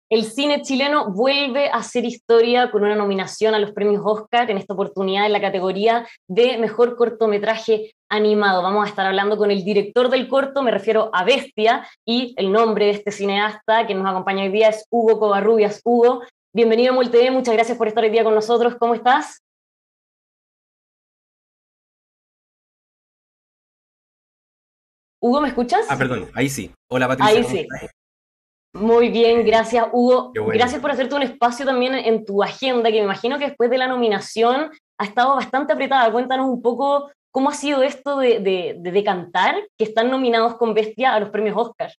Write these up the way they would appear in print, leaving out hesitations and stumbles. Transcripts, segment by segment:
El cine chileno vuelve a hacer historia con una nominación a los premios Oscar, en esta oportunidad en la categoría de mejor cortometraje animado. Vamos a estar hablando con el director del corto, me refiero a Bestia, y el nombre de este cineasta que nos acompaña hoy día es Hugo Covarrubias. Hugo, bienvenido a MulTV, muchas gracias por estar hoy día con nosotros. ¿Cómo estás? Hugo, ¿me Ah, escuchas? perdón, ahí sí. Hola Patricia, Ahí ¿cómo sí. estás? Muy bien, Eh, gracias Hugo. Qué bueno. Gracias por hacerte un espacio también en tu agenda, que me imagino que después de la nominación ha estado bastante apretada. Cuéntanos un poco cómo ha sido esto de decantar que están nominados con Bestia a los premios Oscar.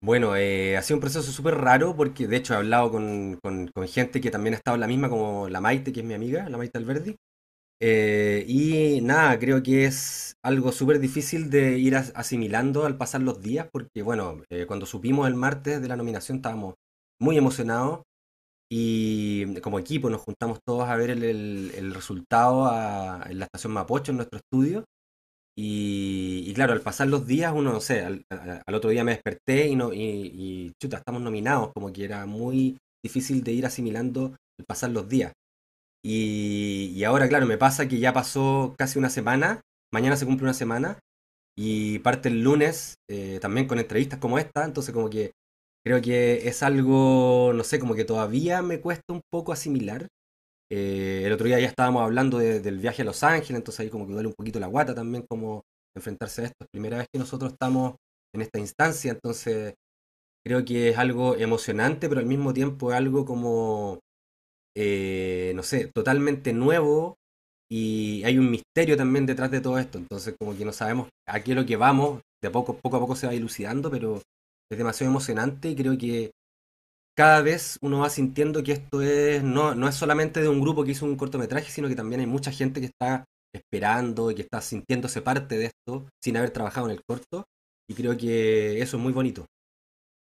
Bueno, ha sido un proceso súper raro porque de hecho he hablado con gente que también ha estado en la misma, como la Maite, que es mi amiga, la Maite Alberdi. Y nada, creo que es algo súper difícil de ir asimilando al pasar los días porque, bueno, cuando supimos el martes de la nominación estábamos muy emocionados y como equipo nos juntamos todos a ver el resultado en la estación Mapocho, en nuestro estudio. Y claro, al pasar los días, uno, no sé, al otro día me desperté y, no, y chuta, estamos nominados, como que era muy difícil de ir asimilando el pasar los días. Y ahora, claro, me pasa que ya pasó casi una semana, mañana se cumple una semana, y parte el lunes también con entrevistas como esta, entonces como que creo que es algo, no sé, como que todavía me cuesta un poco asimilar. El otro día ya estábamos hablando del viaje a Los Ángeles, entonces ahí como que duele un poquito la guata también como enfrentarse a esto. Es primera vez que nosotros estamos en esta instancia, entonces creo que es algo emocionante, pero al mismo tiempo es algo como, no sé, totalmente nuevo y hay un misterio también detrás de todo esto, entonces como que no sabemos a qué es lo que vamos, de poco a poco se va dilucidando, pero es demasiado emocionante y creo que cada vez uno va sintiendo que esto no es solamente de un grupo que hizo un cortometraje, sino que también hay mucha gente que está esperando y que está sintiéndose parte de esto sin haber trabajado en el corto. Y creo que eso es muy bonito.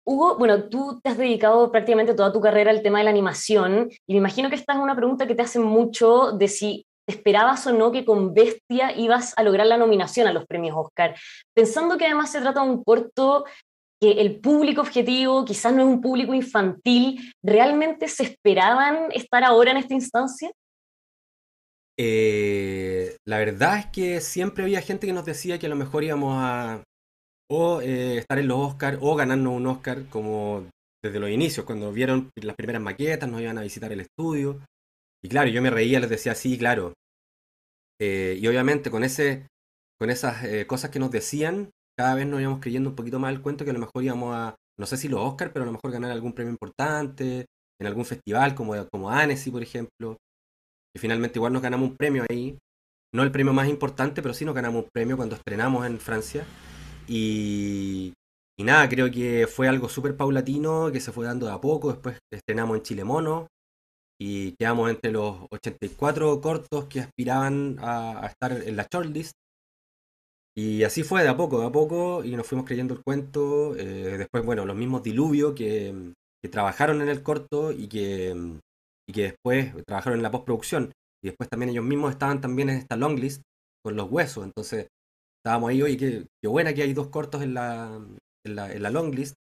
Hugo, bueno, tú te has dedicado prácticamente toda tu carrera al tema de la animación y me imagino que esta es una pregunta que te hacen mucho de si esperabas o no que con Bestia ibas a lograr la nominación a los premios Oscar. Pensando que además se trata de un corto que el público objetivo quizás no es un público infantil, ¿realmente se esperaban estar ahora en esta instancia? La verdad es que siempre había gente que nos decía que a lo mejor íbamos a estar en los Oscars o ganarnos un Oscar como desde los inicios, cuando vieron las primeras maquetas, nos iban a visitar el estudio. Y claro, yo me reía, les decía, sí, claro. Y obviamente con esas cosas que nos decían, cada vez nos íbamos creyendo un poquito más el cuento que a lo mejor íbamos a, no sé si los Oscars, pero a lo mejor ganar algún premio importante, en algún festival como Annecy, por ejemplo. Y finalmente igual nos ganamos un premio ahí. No el premio más importante, pero sí nos ganamos un premio cuando estrenamos en Francia. Y, y nada, creo que fue algo súper paulatino, que se fue dando de a poco. Después estrenamos en Chile Mono, y quedamos entre los 84 cortos que aspiraban a estar en la shortlist. Y así fue de a poco, y nos fuimos creyendo el cuento. Después, bueno, los mismos Diluvio que trabajaron en el corto y que después trabajaron en la postproducción. Y después también ellos mismos estaban también en esta longlist con los huesos. Entonces estábamos ahí, oye, qué buena que hay dos cortos en la longlist.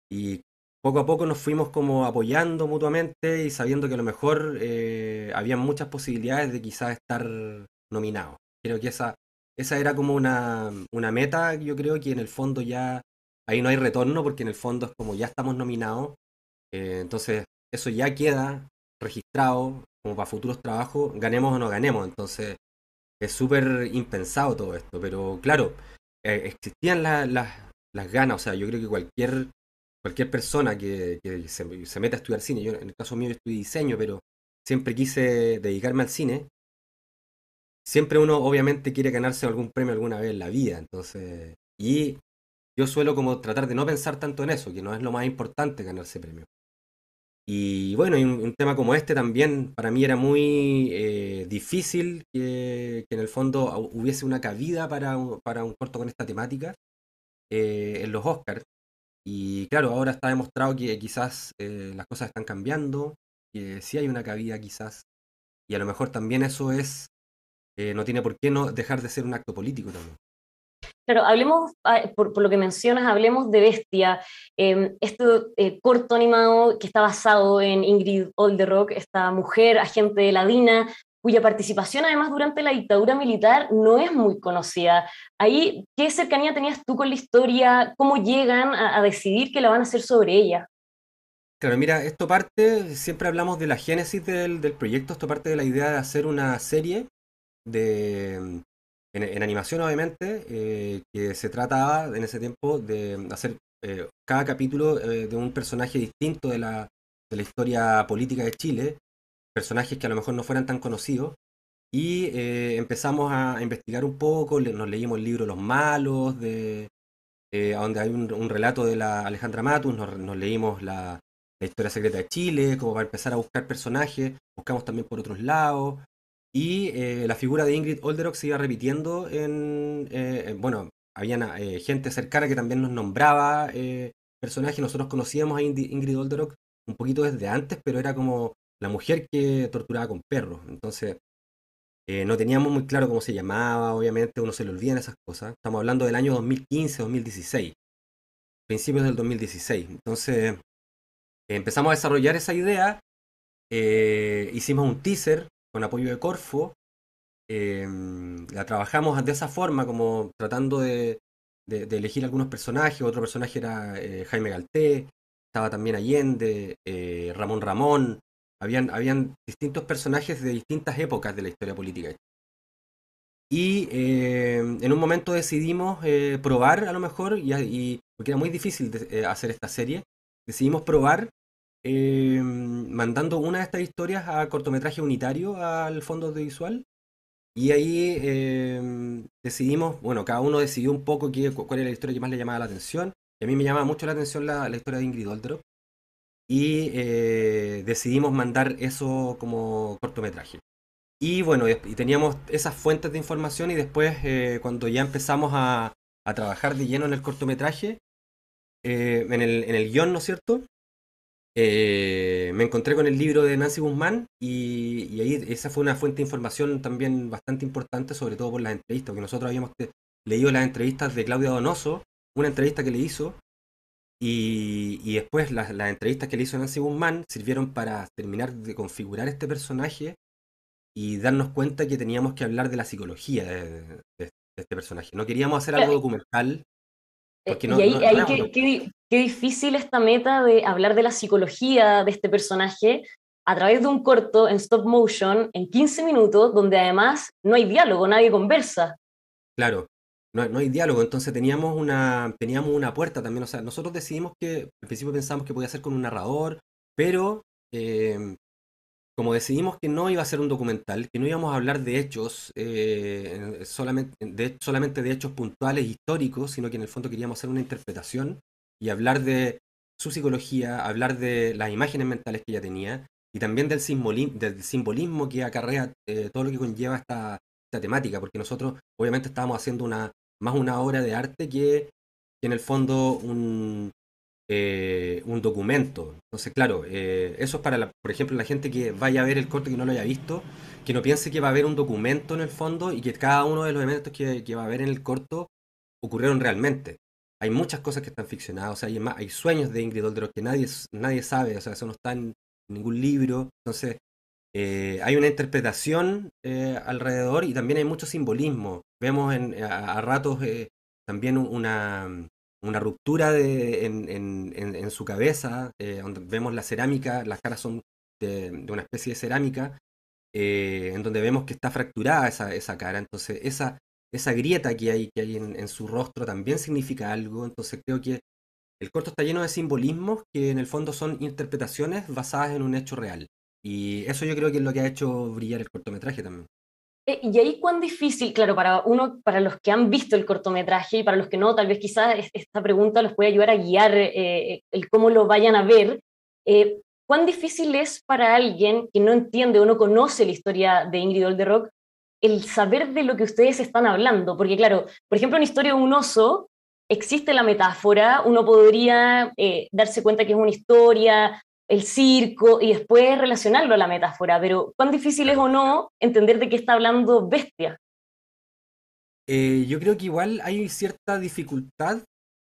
Y poco a poco nos fuimos como apoyando mutuamente y sabiendo que a lo mejor había muchas posibilidades de quizás estar nominados. Creo que esa era como una meta, yo creo que en el fondo ya ahí no hay retorno porque en el fondo es como ya estamos nominados, entonces eso ya queda registrado como para futuros trabajos, ganemos o no ganemos, entonces es súper impensado todo esto, pero claro, existían las ganas, o sea, yo creo que cualquier persona que se meta a estudiar cine, yo en el caso mío yo estudié diseño, pero siempre quise dedicarme al cine, siempre uno obviamente quiere ganarse algún premio alguna vez en la vida, entonces, y yo suelo como tratar de no pensar tanto en eso, que no es lo más importante ganarse premio. Y bueno, y un tema como este también para mí era muy difícil que en el fondo hubiese una cabida para un corto con esta temática en los Oscars. Y claro, ahora está demostrado que quizás las cosas están cambiando, que sí hay una cabida quizás, y a lo mejor también eso es no tiene por qué no dejar de ser un acto político también. Claro, hablemos, por lo que mencionas, hablemos de Bestia, este corto animado que está basado en Ingrid Olderock, esta mujer agente de la DINA, cuya participación además durante la dictadura militar no es muy conocida. Ahí, ¿qué cercanía tenías tú con la historia? ¿Cómo llegan a decidir que la van a hacer sobre ella? Claro, mira, esto parte, siempre hablamos de la génesis del proyecto, esto parte de la idea de hacer una serie de, en animación obviamente, que se trataba en ese tiempo de hacer cada capítulo de un personaje distinto de la historia política de Chile, personajes que a lo mejor no fueran tan conocidos, y empezamos a investigar un poco, nos leímos el libro Los Malos, donde hay un relato de la Alejandra Matus, nos leímos la historia secreta de Chile, como para empezar a buscar personajes, buscamos también por otros lados, y la figura de Ingrid Olderock se iba repitiendo bueno, había gente cercana que también nos nombraba personajes, nosotros conocíamos a Ingrid Olderock un poquito desde antes, pero era como la mujer que torturaba con perros, entonces no teníamos muy claro cómo se llamaba, obviamente uno se le olvidan esas cosas. Estamos hablando del año 2015-2016, principios del 2016. Entonces empezamos a desarrollar esa idea, hicimos un teaser con apoyo de Corfo, eh, la trabajamos de esa forma, como tratando de elegir algunos personajes. Otro personaje era Jaime Galté, estaba también Allende, Ramón Ramón. Habían distintos personajes de distintas épocas de la historia política. Y en un momento decidimos probar a lo mejor, porque era muy difícil hacer esta serie, decidimos probar mandando una de estas historias a cortometraje unitario al fondo audiovisual. Y ahí decidimos, bueno, cada uno decidió un poco cuál era la historia que más le llamaba la atención. Y a mí me llamaba mucho la atención la historia de Ingrid Olderock. Y decidimos mandar eso como cortometraje. Y bueno, y teníamos esas fuentes de información y después cuando ya empezamos a trabajar de lleno en el cortometraje, en el guión, ¿no es cierto? Me encontré con el libro de Nancy Guzmán y ahí esa fue una fuente de información también bastante importante, sobre todo por las entrevistas, porque nosotros habíamos leído las entrevistas de Claudia Donoso, una entrevista que le hizo, y después las entrevistas que le hizo Nancy Guzmán sirvieron para terminar de configurar este personaje y darnos cuenta que teníamos que hablar de la psicología de este personaje. No queríamos hacer algo documental, porque Y no, ahí, no, no es un qué difícil esta meta de hablar de la psicología de este personaje a través de un corto en stop motion en 15 minutos, donde además no hay diálogo, nadie conversa. claro, no hay diálogo, entonces teníamos una puerta también, o sea, nosotros decidimos que, al principio pensamos que podía ser con un narrador, pero eh, como decidimos que no iba a ser un documental, que no íbamos a hablar de hechos, solamente de hechos puntuales históricos, sino que en el fondo queríamos hacer una interpretación y hablar de su psicología, hablar de las imágenes mentales que ella tenía y también del simbolismo que acarrea todo lo que conlleva esta temática, porque nosotros obviamente estábamos haciendo más una obra de arte que en el fondo un documento. Entonces, claro, eso es para, por ejemplo, la gente que vaya a ver el corte que no lo haya visto, que no piense que va a haber un documento en el fondo y que cada uno de los elementos que va a haber en el corto ocurrieron realmente. Hay muchas cosas que están ficcionadas, o sea, hay sueños de Ingrid Olderock que nadie sabe, o sea, eso no está en ningún libro. Entonces, hay una interpretación alrededor y también hay mucho simbolismo. Vemos a ratos también una ruptura en su cabeza, donde vemos la cerámica, las caras son de una especie de cerámica, en donde vemos que está fracturada esa cara. Entonces, esa grieta que hay en su rostro también significa algo. Entonces, creo que el corto está lleno de simbolismos que en el fondo son interpretaciones basadas en un hecho real. Y eso yo creo que es lo que ha hecho brillar el cortometraje también. Y ahí cuán difícil, claro, para uno, para los que han visto el cortometraje y para los que no, tal vez quizás esta pregunta los puede ayudar a guiar el cómo lo vayan a ver. ¿Cuán difícil es para alguien que no entiende o no conoce la historia de Ingrid Olderock el saber de lo que ustedes están hablando? Porque claro, por ejemplo, en Historia de un oso existe la metáfora, uno podría darse cuenta que es una historia el circo y después relacionarlo a la metáfora, pero ¿cuán difícil es o no entender de qué está hablando Bestia? Yo creo que igual hay cierta dificultad,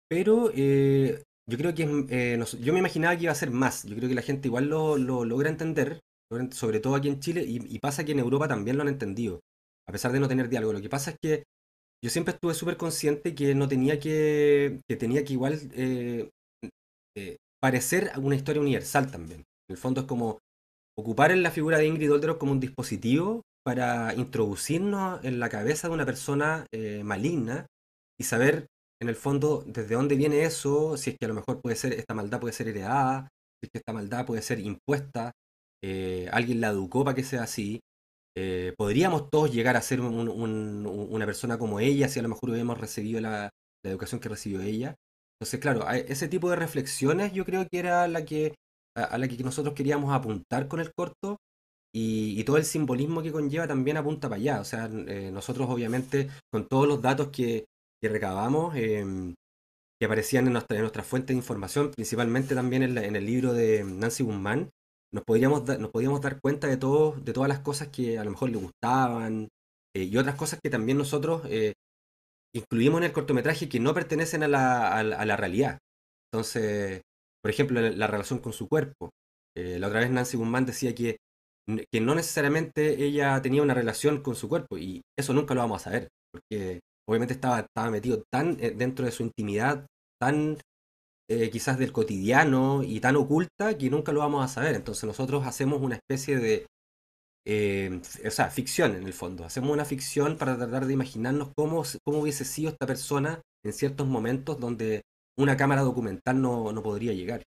pero yo creo que yo me imaginaba que iba a ser más. Yo creo que la gente igual lo logra entender, sobre todo aquí en Chile, y pasa que en Europa también lo han entendido, a pesar de no tener diálogo. Lo que pasa es que yo siempre estuve súper consciente que no tenía que tenía que igual parecer una historia universal también. En el fondo es como ocupar en la figura de Ingrid Olderock como un dispositivo para introducirnos en la cabeza de una persona maligna y saber en el fondo desde dónde viene eso, si es que a lo mejor puede ser, esta maldad puede ser heredada, si es que esta maldad puede ser impuesta, alguien la educó para que sea así. Podríamos todos llegar a ser una persona como ella si a lo mejor hubiéramos recibido la educación que recibió ella. Entonces, claro, ese tipo de reflexiones yo creo que era a la que nosotros queríamos apuntar con el corto y todo el simbolismo que conlleva también apunta para allá. O sea, nosotros obviamente con todos los datos que recabamos, que aparecían en nuestra fuente de información, principalmente también en el libro de Nancy Guzmán, nos podíamos dar cuenta de todas las cosas que a lo mejor le gustaban y otras cosas que también nosotros incluimos en el cortometraje que no pertenecen a la realidad. Entonces, por ejemplo, la relación con su cuerpo. La otra vez Nancy Guzmán decía que no necesariamente ella tenía una relación con su cuerpo y eso nunca lo vamos a saber, porque obviamente estaba metido tan dentro de su intimidad, tan quizás del cotidiano y tan oculta que nunca lo vamos a saber. Entonces nosotros hacemos una especie de, o sea, ficción en el fondo. Hacemos una ficción para tratar de imaginarnos cómo hubiese sido esta persona en ciertos momentos donde una cámara documental no podría llegar.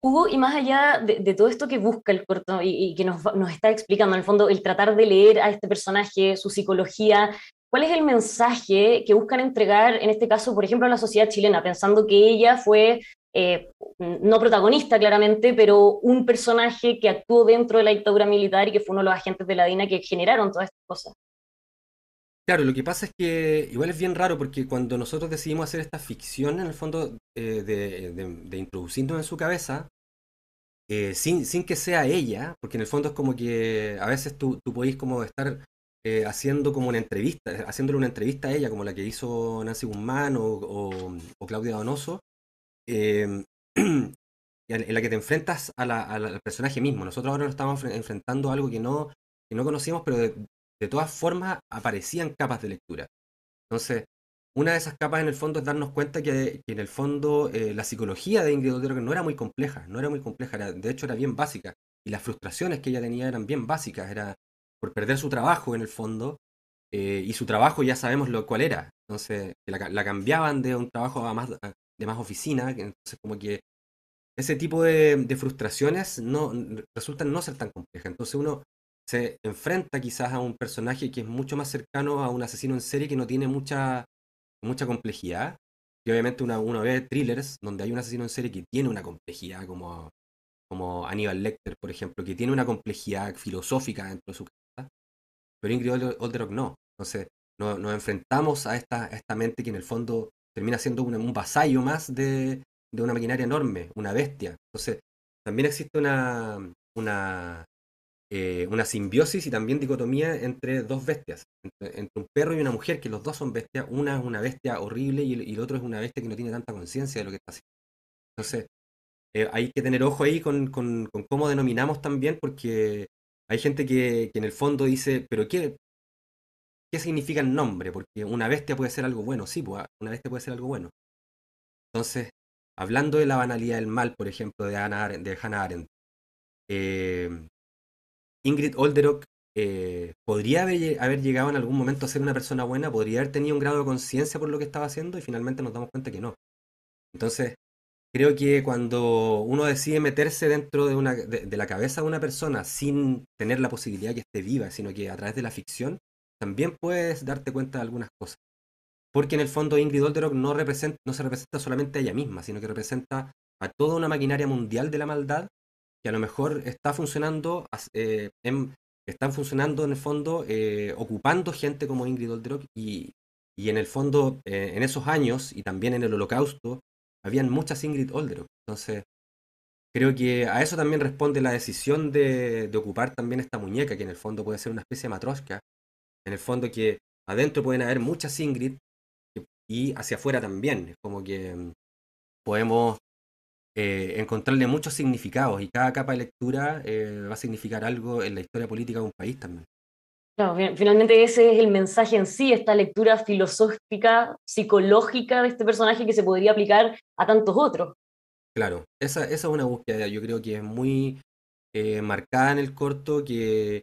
Hugo, y más allá de todo esto que busca el corto y que nos está explicando, en el fondo, el tratar de leer a este personaje, su psicología, ¿cuál es el mensaje que buscan entregar, en este caso, por ejemplo, a la sociedad chilena, pensando que ella fue, no protagonista claramente, pero un personaje que actuó dentro de la dictadura militar y que fue uno de los agentes de la DINA que generaron todas estas cosas? Claro, lo que pasa es que igual es bien raro porque cuando nosotros decidimos hacer esta ficción, en el fondo, de introducirnos en su cabeza, sin que sea ella, porque en el fondo es como que a veces tú podés como estar haciendo como una entrevista, haciéndole una entrevista a ella, como la que hizo Nancy Guzmán o Claudia Donoso, eh, en la que te enfrentas al personaje mismo. Nosotros ahora nos estamos enfrentando a algo que no conocíamos, pero de todas formas aparecían capas de lectura. Entonces, una de esas capas en el fondo es darnos cuenta que en el fondo la psicología de Ingrid Otero no era muy compleja, no era muy compleja, de hecho era bien básica. Y las frustraciones que ella tenía eran bien básicas, era por perder su trabajo en el fondo, y su trabajo ya sabemos cuál era. Entonces, que la cambiaban de un trabajo de más oficina, entonces como que ese tipo de frustraciones resultan no ser tan complejas. Entonces uno se enfrenta quizás a un personaje que es mucho más cercano a un asesino en serie que no tiene mucha complejidad. Y obviamente uno ve thrillers donde hay un asesino en serie que tiene una complejidad, como Aníbal Lecter, por ejemplo, que tiene una complejidad filosófica dentro de su casa, pero Ingrid Olderock no. Entonces nos enfrentamos a esta mente que en el fondo termina siendo un vasallo más de una maquinaria enorme, una bestia. Entonces también existe una simbiosis y también dicotomía entre dos bestias, entre un perro y una mujer, que los dos son bestias. Una es una bestia horrible y el otro es una bestia que no tiene tanta conciencia de lo que está haciendo. Entonces, hay que tener ojo ahí con cómo denominamos también, porque hay gente que en el fondo dice, pero ¿qué significa el nombre? Porque una bestia puede ser algo bueno, sí, pues, una bestia puede ser algo bueno. Entonces, hablando de la banalidad del mal, por ejemplo, de Hannah Arendt, eh, Ingrid Olderock podría haber llegado en algún momento a ser una persona buena, podría haber tenido un grado de conciencia por lo que estaba haciendo y finalmente nos damos cuenta que no. Entonces, creo que cuando uno decide meterse dentro de la cabeza de una persona sin tener la posibilidad que esté viva, sino que a través de la ficción, también puedes darte cuenta de algunas cosas. Porque en el fondo Ingrid Olderock no se representa solamente a ella misma, sino que representa a toda una maquinaria mundial de la maldad que a lo mejor están funcionando en el fondo ocupando gente como Ingrid Olderock y en el fondo en esos años y también en el Holocausto habían muchas Ingrid Olderock. Entonces creo que a eso también responde la decisión de ocupar también esta muñeca, que en el fondo puede ser una especie de matroshka, en el fondo que adentro pueden haber muchas Ingrid y hacia afuera también. Es como que podemos encontrarle muchos significados y cada capa de lectura va a significar algo en la historia política de un país también. Claro, finalmente ese es el mensaje en sí, esta lectura filosófica, psicológica de este personaje que se podría aplicar a tantos otros. Claro, esa es una búsqueda, yo creo que es muy marcada en el corto, que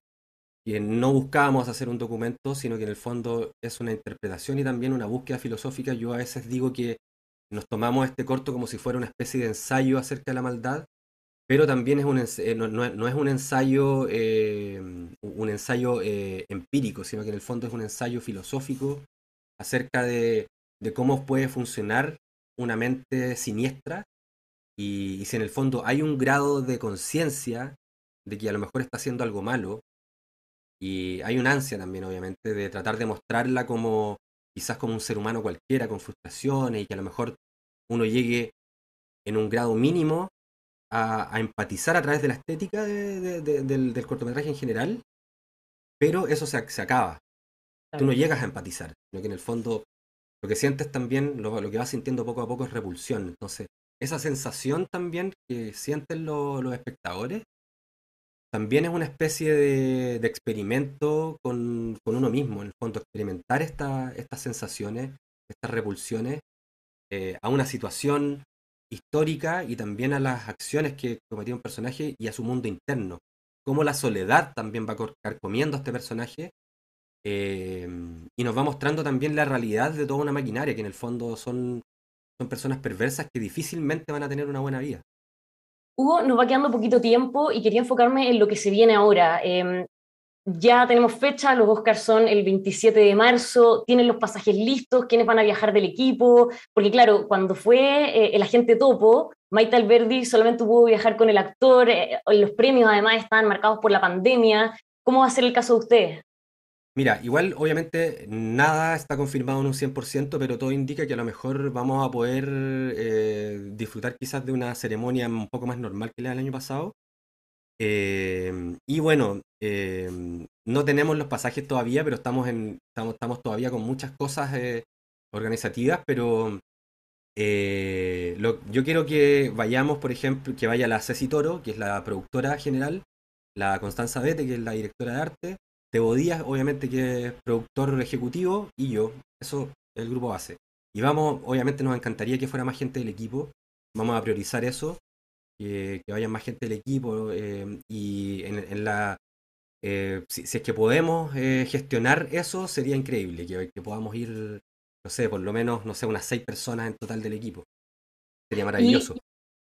no buscábamos hacer un documento, sino que en el fondo es una interpretación y también una búsqueda filosófica. Yo a veces digo que nos tomamos este corto como si fuera una especie de ensayo acerca de la maldad, pero también es no es un ensayo empírico, sino que en el fondo es un ensayo filosófico acerca de cómo puede funcionar una mente siniestra y si en el fondo hay un grado de conciencia de que a lo mejor está haciendo algo malo, y hay una ansia también, obviamente, de tratar de mostrarla como quizás como un ser humano cualquiera, con frustraciones, y que a lo mejor uno llegue en un grado mínimo a empatizar a través de la estética del cortometraje en general, pero eso se acaba. Tú no Claro. llegas a empatizar, sino que en el fondo lo que sientes también, lo que vas sintiendo poco a poco es repulsión. Entonces, esa sensación también que sienten los espectadores también es una especie de experimento con uno mismo, en el fondo, experimentar estas sensaciones, estas repulsiones a una situación histórica y también a las acciones que cometía un personaje y a su mundo interno. Cómo la soledad también va carcomiendo a este personaje eh, y nos va mostrando también la realidad de toda una maquinaria, que en el fondo son personas perversas que difícilmente van a tener una buena vida. Hugo, nos va quedando poquito tiempo y quería enfocarme en lo que se viene ahora. Ya tenemos fecha, los Oscars son el 27 de marzo, tienen los pasajes listos, quiénes van a viajar del equipo, porque claro, cuando fue el agente Topo, Maite Alberdi solamente pudo viajar con el actor, los premios además estaban marcados por la pandemia. ¿Cómo va a ser el caso de ustedes? Mira, igual obviamente nada está confirmado en un 100%, pero todo indica que a lo mejor vamos a poder disfrutar quizás de una ceremonia un poco más normal que la del año pasado. Y bueno, no tenemos los pasajes todavía, pero estamos todavía con muchas cosas organizativas, pero yo quiero que vayamos, por ejemplo, que vaya la Ceci Toro, que es la productora general, la Constanza Bete, que es la directora de arte, Tebo Díaz, obviamente, que es productor ejecutivo, y yo. Eso es el grupo base. Y vamos, obviamente nos encantaría que fuera más gente del equipo. Vamos a priorizar eso, que vaya más gente del equipo. Y si es que podemos gestionar eso, sería increíble, que podamos ir, no sé, por lo menos, no sé, unas 6 personas en total del equipo. Sería Y maravilloso.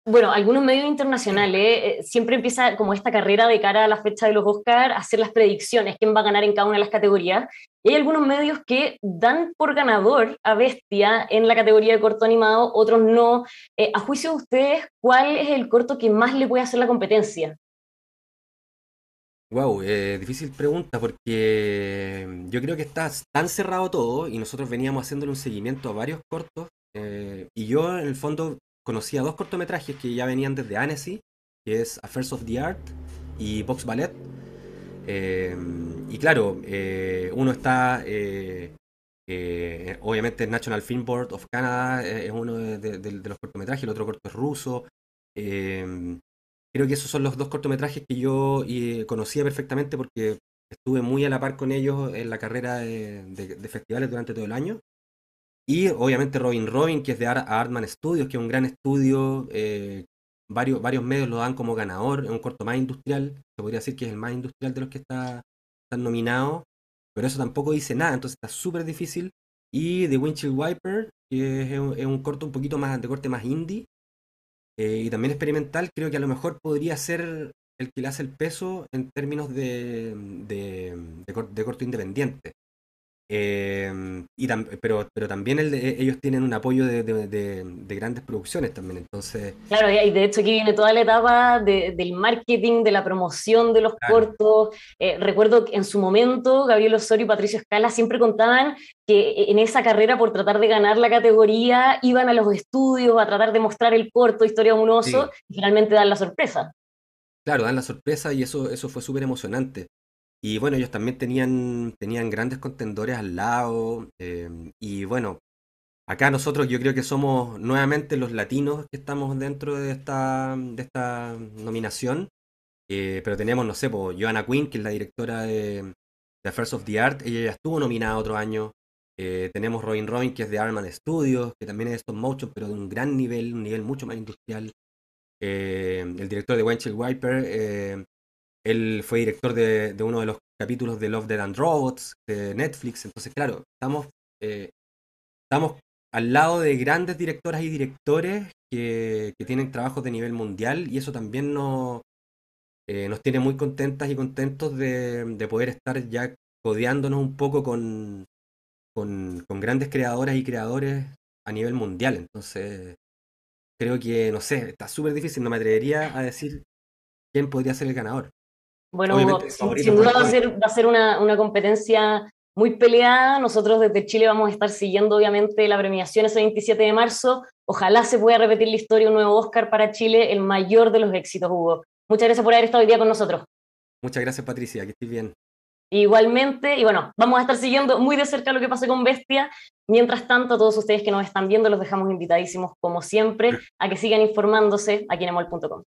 bueno, algunos medios internacionales siempre empieza como esta carrera de cara a la fecha de los Oscars a hacer las predicciones, quién va a ganar en cada una de las categorías. Y hay algunos medios que dan por ganador a Bestia en la categoría de corto animado, otros no. A juicio de ustedes, ¿cuál es el corto que más le puede hacer la competencia? Wow, difícil pregunta porque yo creo que está tan cerrado todo y nosotros veníamos haciéndole un seguimiento a varios cortos y yo en el fondo conocía dos cortometrajes que ya venían desde Annecy, que es Affairs of the Art y Vox Ballet. Eh, y claro, uno está, obviamente National Film Board of Canada es uno de los cortometrajes, el otro corto es ruso. Eh, Creo que esos son los dos cortometrajes que yo conocía perfectamente porque estuve muy a la par con ellos en la carrera de festivales durante todo el año. Y obviamente Robin Robin, que es de Artman Studios, que es un gran estudio. Varios medios lo dan como ganador, es un corto más industrial. Se podría decir que es el más industrial de los que están nominados. Pero eso tampoco dice nada, entonces está súper difícil. Y The Windshield Wiper, que es un corto un poquito más de corte más indie y también experimental, creo que a lo mejor podría ser el que le hace el peso en términos de corto independiente. pero también ellos tienen un apoyo de grandes producciones también, entonces, Claro, y de hecho aquí viene toda la etapa del marketing, de la promoción de los claro, cortos. Recuerdo que en su momento Gabriel Osorio y Patricio Scala siempre contaban que en esa carrera por tratar de ganar la categoría iban a los estudios a tratar de mostrar el corto Historia de un oso sí, y finalmente dan la sorpresa. claro, dan la sorpresa y eso fue súper emocionante. Y bueno, ellos también tenían grandes contendores al lado. Y bueno, acá nosotros yo creo que somos nuevamente los latinos que estamos dentro de esta nominación. Pero tenemos, no sé, po, Joanna Quinn, que es la directora de Affairs of the Art. Ella ya estuvo nominada otro año. Tenemos Robin Robin, que es de Arman Studios, que también es stop motion, pero de un gran nivel, un nivel mucho más industrial. El director de Windshield Wiper, él fue director de uno de los capítulos de Love, Death and Robots de Netflix. Entonces, claro, eh, estamos al lado de grandes directoras y directores que tienen trabajos de nivel mundial y eso también nos tiene muy contentas y contentos de poder estar ya codeándonos un poco con grandes creadoras y creadores a nivel mundial. Entonces, creo que, no sé, está súper difícil, no me atrevería a decir quién podría ser el ganador. Bueno, Obviamente Hugo, el favorito sin es duda Bad Bunny. va a ser una competencia muy peleada. Nosotros desde Chile vamos a estar siguiendo, obviamente, la premiación ese 27 de marzo. Ojalá se pueda repetir la historia, un nuevo Oscar para Chile, el mayor de los éxitos, Hugo. Muchas gracias por haber estado hoy día con nosotros. Muchas gracias, Patricia, que estés bien. Igualmente, y bueno, vamos a estar siguiendo muy de cerca lo que pase con Bestia. Mientras tanto, a todos ustedes que nos están viendo, los dejamos invitadísimos, como siempre, a que sigan informándose aquí en emol.com.